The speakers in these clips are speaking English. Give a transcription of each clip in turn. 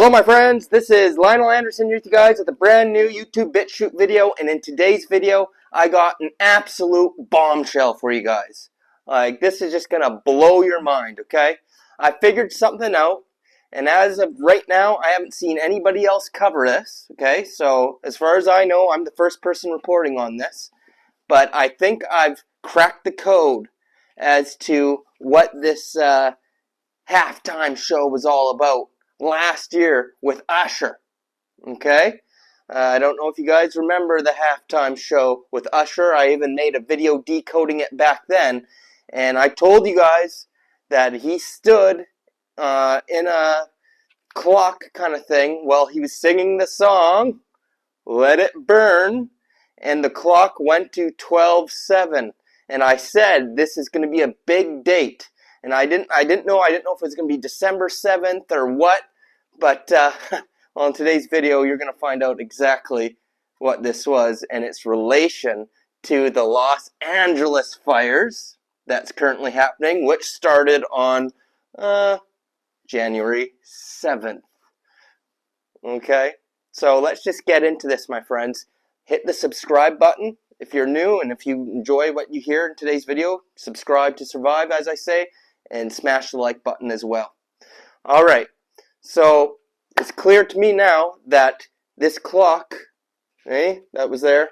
Hello my friends, this is Lionel Anderson here with you guys with a brand new YouTube BitChute video, and in today's video I got an absolute bombshell for you guys. Like, this is just gonna blow your mind, okay? I figured something out, and as of right now I haven't seen anybody else cover this, okay? So as far as I know, I'm the first person reporting on this, but I think I've cracked the code as to what this halftime show was all about last year with Usher. Okay? I don't know if you guys remember the halftime show with Usher. I even made a video decoding it back then. And I told you guys that he stood in a clock kind of thing while he was singing the song, Let It Burn. And the clock went to 12:07. And I said this is going to be a big date. And I didn't know if it was going to be December 7th or what, but well, in today's video you're going to find out exactly what this was and its relation to the Los Angeles fires that's currently happening, which started on January 7th. Okay, so let's just get into this, my friends. Hit the subscribe button if you're new, and if you enjoy what you hear in today's video, subscribe to survive, as I say, and smash the like button as well. Alright, so it's clear to me now that this clock, that was there,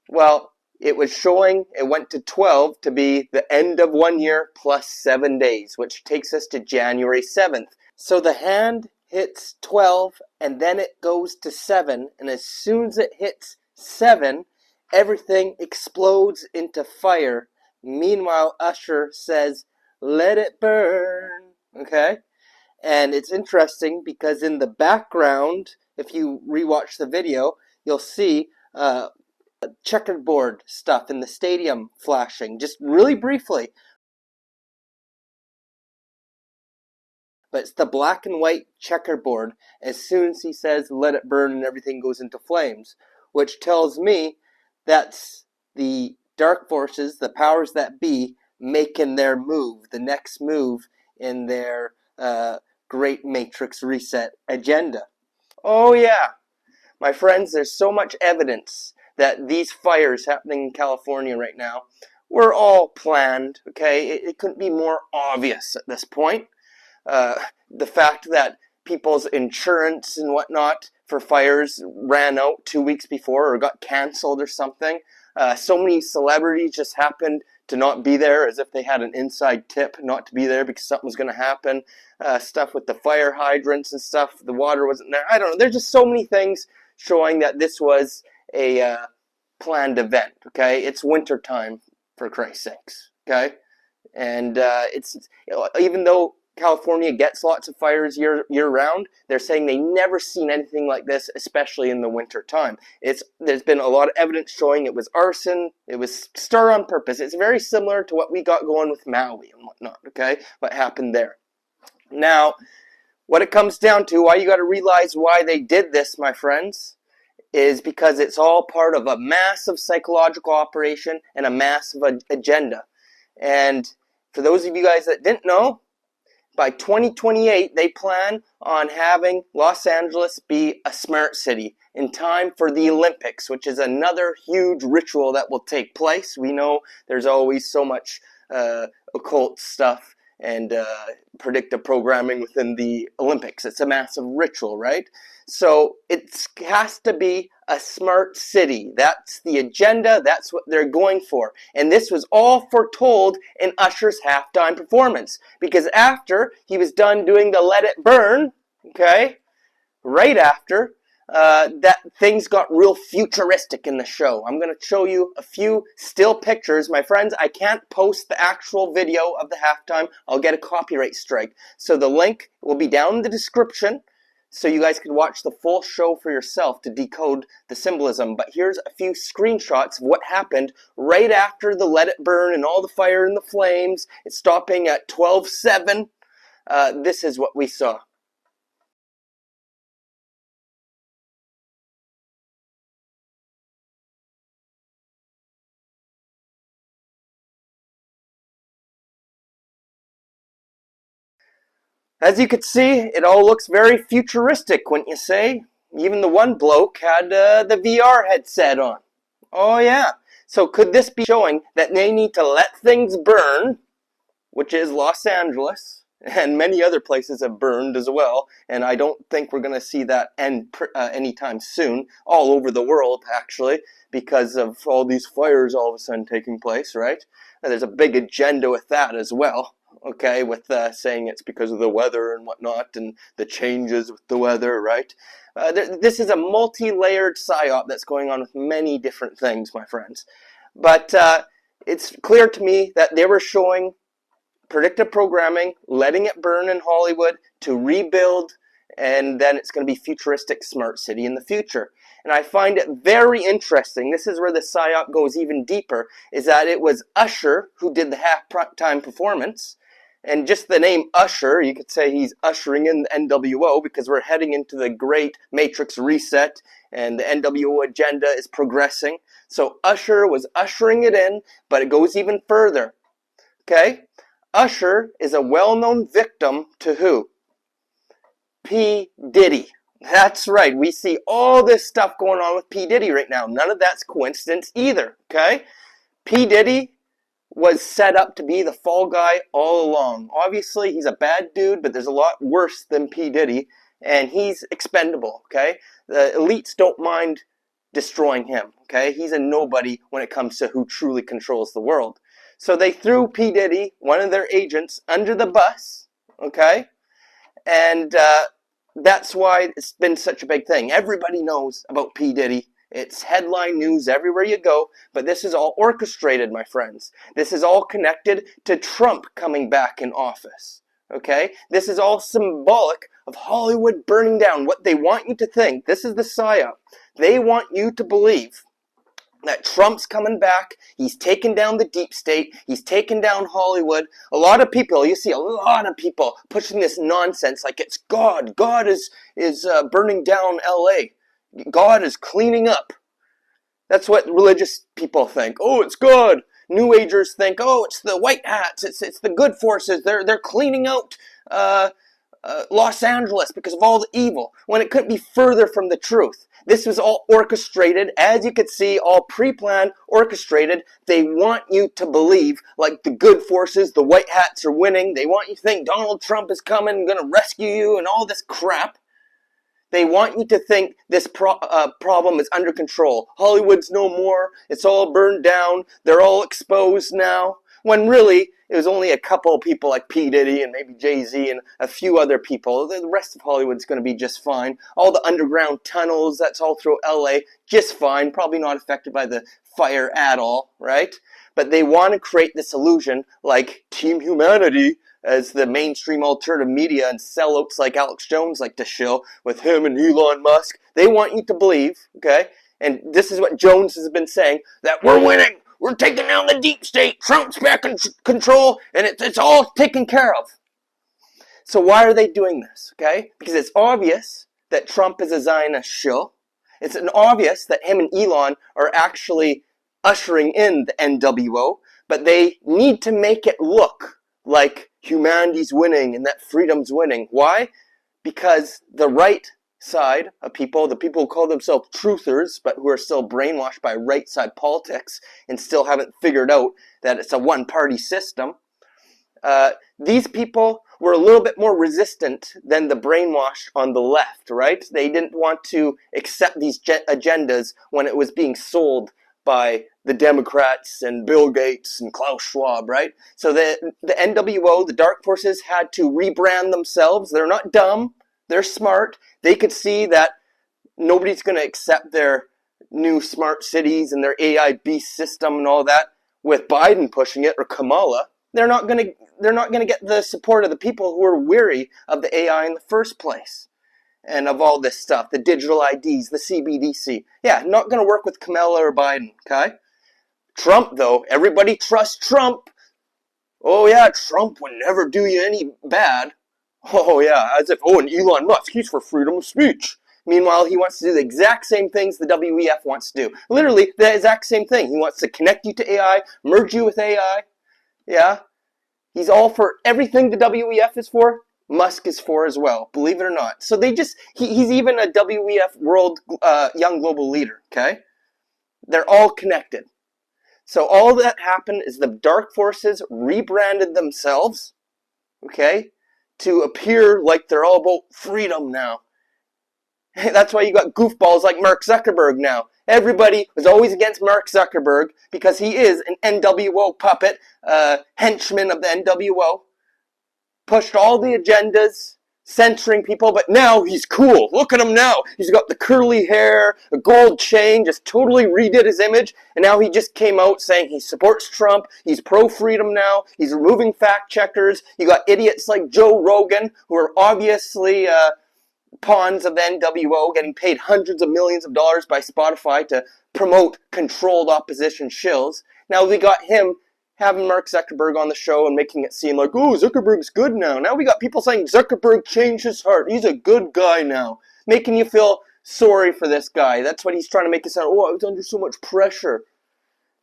well, it was showing it went to 12 to be the end of 1 year plus 7 days, which takes us to January 7th. So the hand hits 12 and then it goes to 7, and as soon as it hits 7, everything explodes into fire. Meanwhile, Usher says, "Let it burn," okay? And it's interesting because in the background, if you rewatch the video, you'll see checkerboard stuff in the stadium flashing, just really briefly. But it's the black and white checkerboard as soon as he says, "Let it burn," and everything goes into flames, which tells me that's the dark forces, the powers that be, making their move, the next move in their Great Matrix Reset agenda. Oh yeah, my friends, there's so much evidence that these fires happening in California right now were all planned, okay? It couldn't be more obvious at this point. The fact that people's insurance and whatnot for fires ran out 2 weeks before or got canceled or something. So many celebrities just happened to not be there as if they had an inside tip not to be there because something was going to happen. Stuff with the fire hydrants and stuff, the water wasn't there. I don't know. There's just so many things showing that this was a planned event, okay? It's winter time, for Christ's sakes, okay? And it's, even though California gets lots of fires year round, they're saying they never seen anything like this, especially in the winter time. There's been a lot of evidence showing it was arson, it was stir on purpose. It's very similar to what we got going with Maui and whatnot, okay? What happened there. Now, what it comes down to, why you got to realize why they did this, my friends, is because it's all part of a massive psychological operation and a massive agenda. And for those of you guys that didn't know, by 2028, they plan on having Los Angeles be a smart city in time for the Olympics, which is another huge ritual that will take place. We know there's always so much occult stuff and predictive programming within the Olympics. It's a massive ritual, right? So it has to be a smart city. That's the agenda. That's what they're going for. And this was all foretold in Usher's halftime performance. Because after he was done doing the Let It Burn, okay, right after, that things got real futuristic in the show. I'm going to show you a few still pictures. My friends, I can't post the actual video of the halftime. I'll get a copyright strike. So the link will be down in the description, so you guys can watch the full show for yourself to decode the symbolism. But here's a few screenshots of what happened right after the Let It Burn and all the fire and the flames. It's stopping at 12:07. This is what we saw. As you can see, it all looks very futuristic, wouldn't you say? Even the one bloke had the VR headset on. Oh yeah. So could this be showing that they need to let things burn, which is Los Angeles, and many other places have burned as well, and I don't think we're going to see that end anytime soon, all over the world actually, because of all these fires all of a sudden taking place, right? And there's a big agenda with that as well, okay, with saying it's because of the weather and whatnot, and the changes with the weather, right? This is a multi-layered psyop that's going on with many different things, my friends. But it's clear to me that they were showing predictive programming, letting it burn in Hollywood to rebuild, and then it's going to be futuristic smart city in the future. And I find it very interesting, this is where the psyop goes even deeper, is that it was Usher who did the halftime performance. And just the name Usher, you could say he's ushering in the NWO, because we're heading into the great Matrix reset and the NWO agenda is progressing. So Usher was ushering it in, but it goes even further. Okay? Usher is a well-known victim to who? P. Diddy. That's right. We see all this stuff going on with P. Diddy right now. None of that's coincidence either. Okay? P. Diddy was set up to be the fall guy all along. Obviously, he's a bad dude, but there's a lot worse than P. Diddy, and he's expendable, okay? The elites don't mind destroying him, okay? He's a nobody when it comes to who truly controls the world. So they threw P. Diddy, one of their agents, under the bus, okay? And that's why it's been such a big thing. Everybody knows about P. Diddy. It's headline news everywhere you go, but this is all orchestrated, my friends. This is all connected to Trump coming back in office, okay? This is all symbolic of Hollywood burning down. What they want you to think, this is the psyop. They want you to believe that Trump's coming back, he's taken down the deep state, he's taken down Hollywood. A lot of people, you see a lot of people pushing this nonsense like it's God. God is burning down L.A. God is cleaning up. That's what religious people think. Oh, it's God. New Agers think, oh, it's the white hats. It's the good forces. They're cleaning out Los Angeles because of all the evil. When it couldn't be further from the truth. This was all orchestrated, as you could see, all pre-planned, orchestrated. They want you to believe, like the good forces, the white hats are winning. They want you to think Donald Trump is coming, going to rescue you, and all this crap. They want you to think this problem is under control. Hollywood's no more. It's all burned down. They're all exposed now. When really, it was only a couple of people like P. Diddy and maybe Jay-Z and a few other people. The rest of Hollywood's going to be just fine. All the underground tunnels, that's all through L.A., just fine. Probably not affected by the fire at all, right? But they want to create this illusion like Team Humanity, as the mainstream alternative media and sellouts like Alex Jones like to show with him and Elon Musk. They want you to believe, okay, and this is what Jones has been saying, that we're winning, we're taking down the deep state, Trump's back in control, and it's all taken care of. So why are they doing this, okay? Because it's obvious that Trump is a Zionist shill. It's obvious that him and Elon are actually ushering in the NWO, but they need to make it look like humanity's winning and that freedom's winning. Why? Because the right side of people, the people who call themselves truthers, but who are still brainwashed by right side politics and still haven't figured out that it's a one-party system, these people were a little bit more resistant than the brainwashed on the left, right? They didn't want to accept these agendas when it was being sold by the Democrats and Bill Gates and Klaus Schwab, right? So the NWO, the Dark Forces, had to rebrand themselves. They're not dumb. They're smart. They could see that nobody's going to accept their new smart cities and their AI beast system and all that with Biden pushing it or Kamala. They're not going to get the support of the people who are weary of the AI in the first place. And of all this stuff, the digital IDs, the CBDC. Yeah, not going to work with Kamala or Biden, okay? Trump, though, everybody trusts Trump. Oh, yeah, Trump would never do you any bad. Oh, yeah, as if, oh, and Elon Musk, he's for freedom of speech. Meanwhile, he wants to do the exact same things the WEF wants to do. Literally, the exact same thing. He wants to connect you to AI, merge you with AI. Yeah? He's all for everything the WEF is for. Musk is for as well, believe it or not. So he's even a WEF World Young Global Leader, okay? They're all connected. So all that happened is the dark forces rebranded themselves, okay, to appear like they're all about freedom now. That's why you got goofballs like Mark Zuckerberg now. Everybody was always against Mark Zuckerberg because he is an NWO puppet, henchman of the NWO. Pushed all the agendas, censoring people, but now he's cool. Look at him now. He's got the curly hair, a gold chain, just totally redid his image, and now he just came out saying he supports Trump, he's pro-freedom now, he's removing fact checkers. You got idiots like Joe Rogan, who are obviously pawns of the NWO, getting paid hundreds of millions of dollars by Spotify to promote controlled opposition shills. Now we got him having Mark Zuckerberg on the show and making it seem like, oh, Zuckerberg's good now. Now we got people saying Zuckerberg changed his heart. He's a good guy now. Making you feel sorry for this guy. That's what he's trying to make it sound. Oh, I was under so much pressure.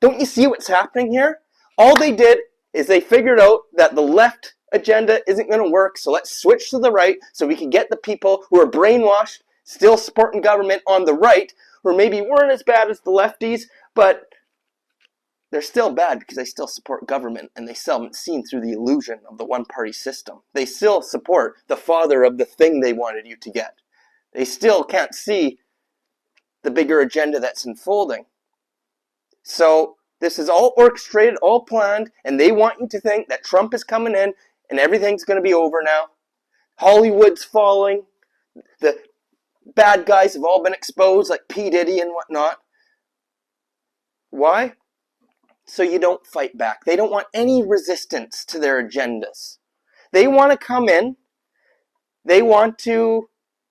Don't you see what's happening here? All they did is they figured out that the left agenda isn't going to work, so let's switch to the right so we can get the people who are brainwashed, still supporting government on the right, who maybe weren't as bad as the lefties, but they're still bad because they still support government and they still haven't seen through the illusion of the one-party system. They still support the father of the thing they wanted you to get. They still can't see the bigger agenda that's unfolding. So this is all orchestrated, all planned, and they want you to think that Trump is coming in and everything's going to be over now. Hollywood's falling. The bad guys have all been exposed, like P. Diddy and whatnot. Why? So you don't fight back. They don't want any resistance to their agendas. They want to come in. They want to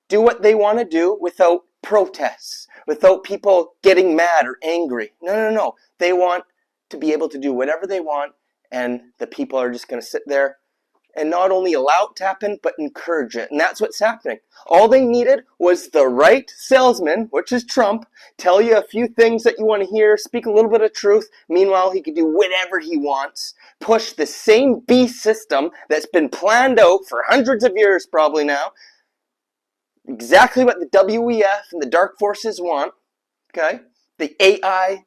do what they want to do without protests, without people getting mad or angry. No. They want to be able to do whatever they want, and the people are just going to sit there and not only allow it to happen, but encourage it. And that's what's happening. All they needed was the right salesman, which is Trump, tell you a few things that you want to hear, speak a little bit of truth. Meanwhile, he could do whatever he wants, push the same beast system that's been planned out for hundreds of years probably now. Exactly what the WEF and the dark forces want, okay? The AI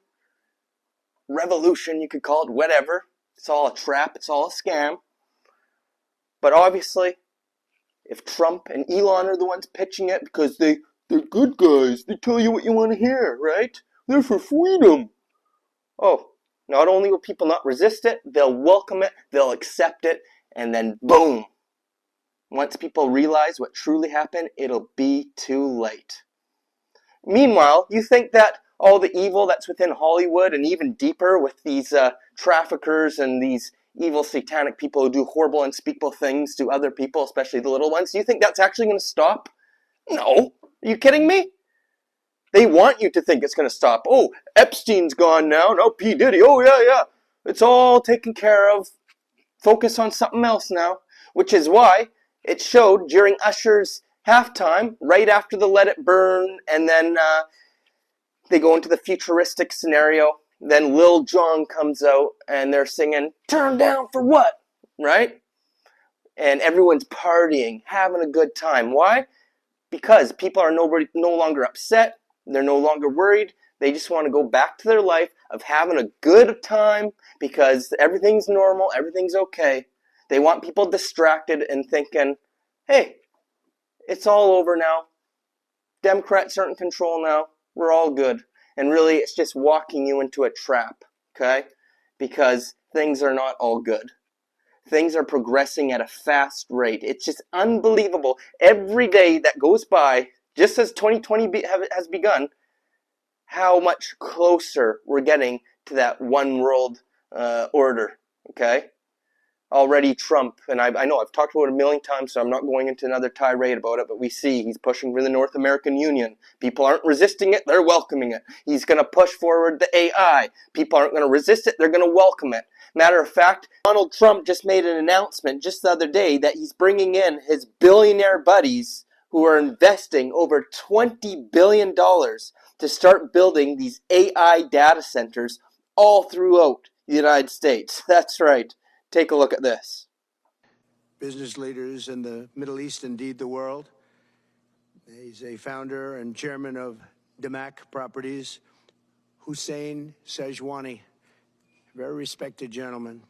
revolution, you could call it, whatever. It's all a trap, it's all a scam. But obviously, if Trump and Elon are the ones pitching it because they're good guys, they tell you what you want to hear, right? They're for freedom. Oh, not only will people not resist it, they'll welcome it, they'll accept it, and then boom. Once people realize what truly happened, it'll be too late. Meanwhile, you think that all the evil that's within Hollywood and even deeper with these traffickers and these evil satanic people who do horrible unspeakable things to other people, especially the little ones, do you think that's actually going to stop? No. Are you kidding me? They want you to think it's going to stop. Oh, Epstein's gone now. No, P. Diddy. Oh, yeah. It's all taken care of. Focus on something else now. Which is why it showed during Usher's halftime, right after the Let It Burn, and then they go into the futuristic scenario. Then Lil Jon comes out and they're singing, "Turn down for what?" Right? And everyone's partying, having a good time. Why? Because people are no longer upset. They're no longer worried. They just want to go back to their life of having a good time because everything's normal, everything's okay. They want people distracted and thinking, hey, it's all over now. Democrats are in control now. We're all good. And really, it's just walking you into a trap, okay? Because things are not all good. Things are progressing at a fast rate. It's just unbelievable. Every day that goes by, just as 2020 has begun, how much closer we're getting to that one world order, okay? Already Trump, and I know I've talked about it a million times, so I'm not going into another tirade about it, but we see he's pushing for the North American Union. People aren't resisting it, they're welcoming it. He's going to push forward the AI. People aren't going to resist it, they're going to welcome it. Matter of fact, Donald Trump just made an announcement just the other day that he's bringing in his billionaire buddies who are investing over $20 billion to start building these AI data centers all throughout the United States. That's right. Take a look at this. business leaders in the Middle East, indeed the world. He's a founder and chairman of Damac Properties. Hussein Sajwani, very respected gentleman.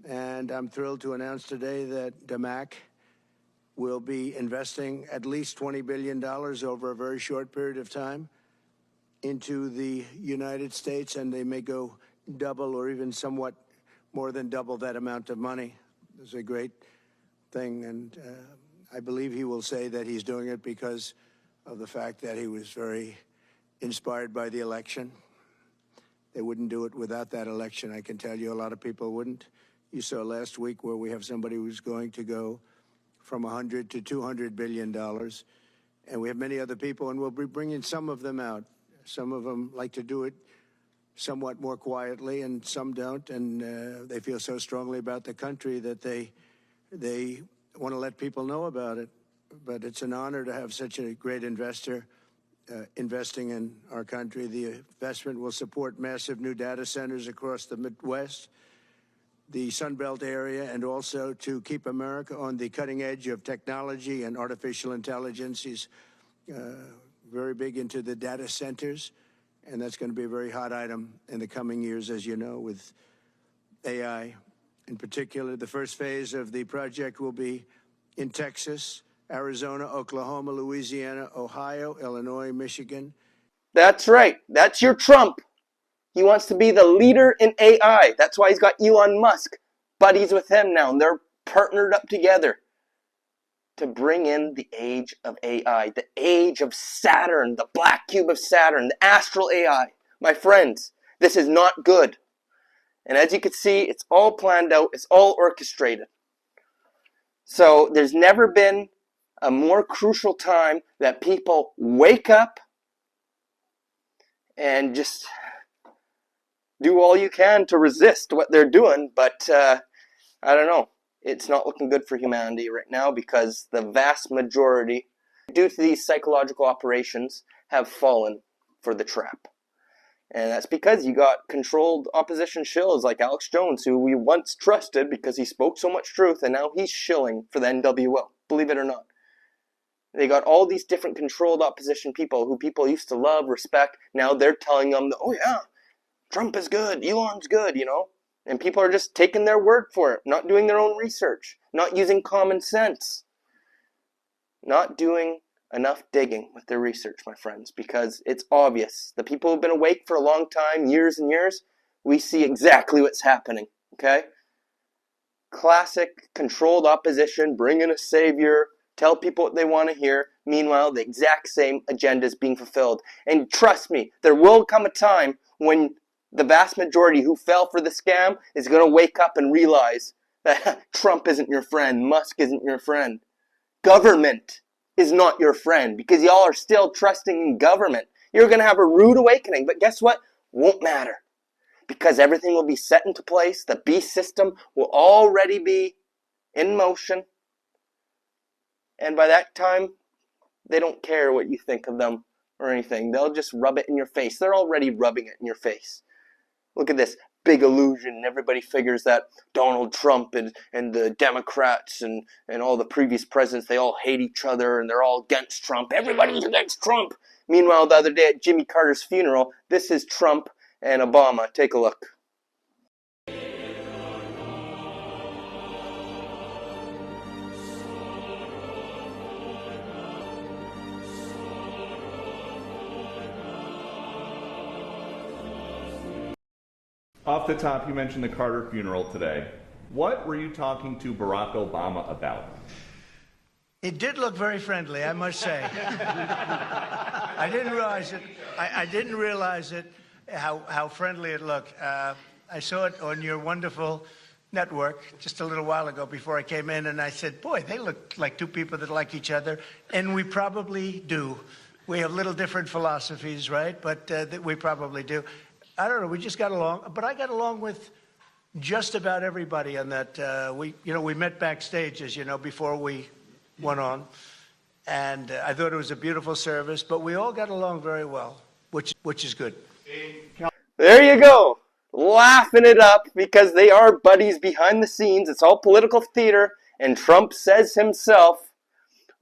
And I'm thrilled to announce today that Damac will be investing at least $20 billion over a very short period of time into the United States, and they may go double or even somewhat more than double that amount of money. It's a great thing, and I believe he will say that he's doing it because of the fact that he was very inspired by the election. They wouldn't do it without that election, I can tell you. A lot of people wouldn't. You saw last week where we have somebody who's going to go from $100 to $200 billion. And we have many other people, and we'll be bringing some of them out. Some of them like to do it somewhat more quietly, and some don't. And they feel so strongly about the country that they want to let people know about it. But it's an honor to have such a great investor investing in our country. The investment will support massive new data centers across the Midwest, the Sun Belt area, and also to keep America on the cutting edge of technology and artificial intelligence. He's very big into the data centers, and that's going to be a very hot item in the coming years, as you know, with AI. In particular, the first phase of the project will be in Texas, Arizona, Oklahoma, Louisiana, Ohio, Illinois, Michigan. That's right. That's your Trump. He wants to be the leader in AI. That's why he's got Elon Musk buddies with him now, and they're partnered up together to bring in the age of AI, the age of Saturn, the black cube of Saturn, the astral AI. My friends, this is not good. And as you can see, it's all planned out, it's all orchestrated. So there's never been a more crucial time that people wake up and just do all you can to resist what they're doing. But I don't know. It's not looking good for humanity right now because the vast majority, due to these psychological operations, have fallen for the trap. And that's because you got controlled opposition shills like Alex Jones, who we once trusted because he spoke so much truth, and now he's shilling for the NWO, believe it or not. They got all these different controlled opposition people who people used to love, respect. Now they're telling them, oh yeah, Trump is good, Elon's good, you know. And people are just taking their word for it, not doing their own research, not using common sense, not doing enough digging with their research, my friends, because it's obvious. The people who've been awake for a long time, years and years, we see exactly what's happening, okay? Classic controlled opposition, bring in a savior, tell people what they want to hear. Meanwhile, the exact same agenda is being fulfilled. And trust me, there will come a time when the vast majority who fell for the scam is going to wake up and realize that Trump isn't your friend, Musk isn't your friend. Government is not your friend because y'all are still trusting in government. You're going to have a rude awakening, but guess what? Won't matter because everything will be set into place. The beast system will already be in motion. And by that time, they don't care what you think of them or anything. They'll just rub it in your face. They're already rubbing it in your face. Look at this big illusion. Everybody figures that Donald Trump and the Democrats and all the previous presidents, they all hate each other and they're all against Trump. Everybody's against Trump. Meanwhile, the other day at Jimmy Carter's funeral, this is Trump and Obama. Take a look. Off the top, you mentioned the Carter funeral today. What were you talking to Barack Obama about? It did look very friendly, I must say. I didn't realize it. I didn't realize it, how friendly it looked. I saw it on your wonderful network just a little while ago before I came in, and I said, boy, they look like two people that like each other, and we probably do. We have little different philosophies, right? But we probably do. I don't know, we just got along, but I got along with just about everybody on that. We met backstage, as you know, before we went on, and I thought it was a beautiful service, but we all got along very well, which is good. There you go, laughing it up because they are buddies behind the scenes. It's all political theater, And Trump says himself,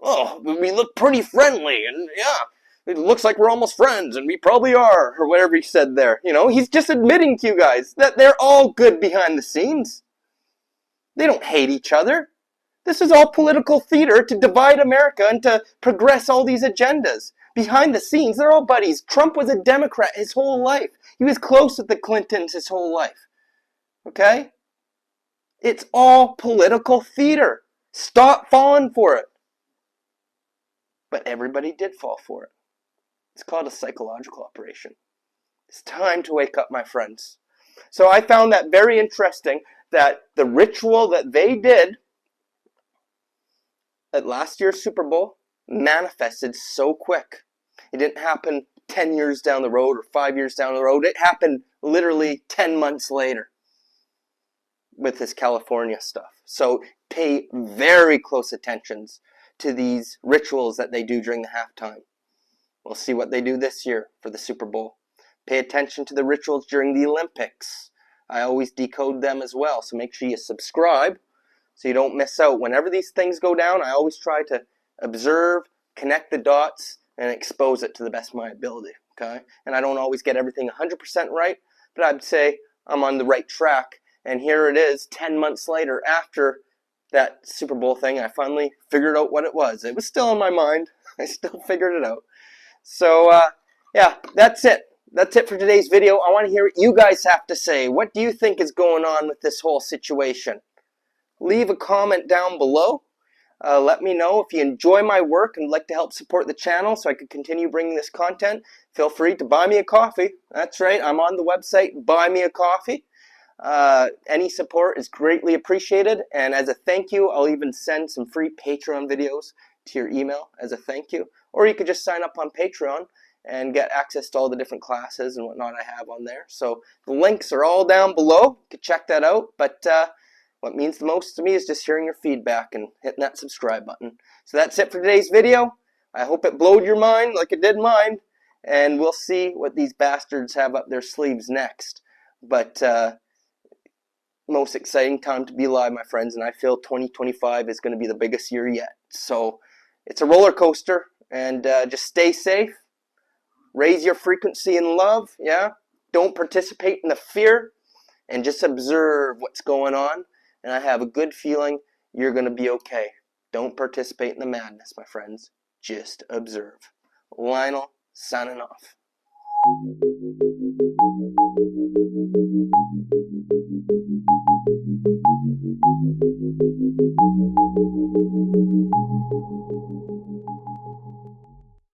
oh, we look pretty friendly, and yeah, it looks like we're almost friends, and we probably are, or whatever he said there. You know, he's just admitting to you guys that they're all good behind the scenes. They don't hate each other. This is all political theater to divide America and to progress all these agendas. Behind the scenes, they're all buddies. Trump was a Democrat his whole life. He was close with the Clintons his whole life. Okay? It's all political theater. Stop falling for it. But everybody did fall for it. It's called a psychological operation. It's time to wake up, my friends. So I found that very interesting, that the ritual that they did at last year's Super Bowl manifested so quick. It didn't happen 10 years down the road or 5 years down the road. It happened literally 10 months later with this California stuff. So pay very close attention to these rituals that they do during the halftime. We'll see what they do this year for the Super Bowl. Pay attention to the rituals during the Olympics. I always decode them as well, so make sure you subscribe so you don't miss out. Whenever these things go down, I always try to observe, connect the dots, and expose it to the best of my ability. Okay? And I don't always get everything 100% right, but I'd say I'm on the right track. And here it is, 10 months later, after that Super Bowl thing, I finally figured out what it was. It was still in my mind. I still figured it out. So, yeah, that's it. That's it for today's video. I want to hear what you guys have to say. What do you think is going on with this whole situation? Leave a comment down below. Let me know if you enjoy my work and would like to help support the channel so I can continue bringing this content. Feel free to buy me a coffee. That's right, I'm on the website, Buy Me a Coffee. Any support is greatly appreciated, and as a thank you, I'll even send some free Patreon videos to your email as a thank you. Or you could just sign up on Patreon and get access to all the different classes and whatnot I have on there. So the links are all down below. You can check that out. But what means the most to me is just hearing your feedback and hitting that subscribe button. So that's it for today's video. I hope it blowed your mind like it did mine. And we'll see what these bastards have up their sleeves next. But most exciting time to be alive, my friends. And I feel 2025 is going to be the biggest year yet. So it's a roller coaster. And just stay safe. Raise your frequency in love. Yeah. Don't participate in the fear. And just observe what's going on. And I have a good feeling you're going to be okay. Don't participate in the madness, my friends. Just observe. Lionel, signing off.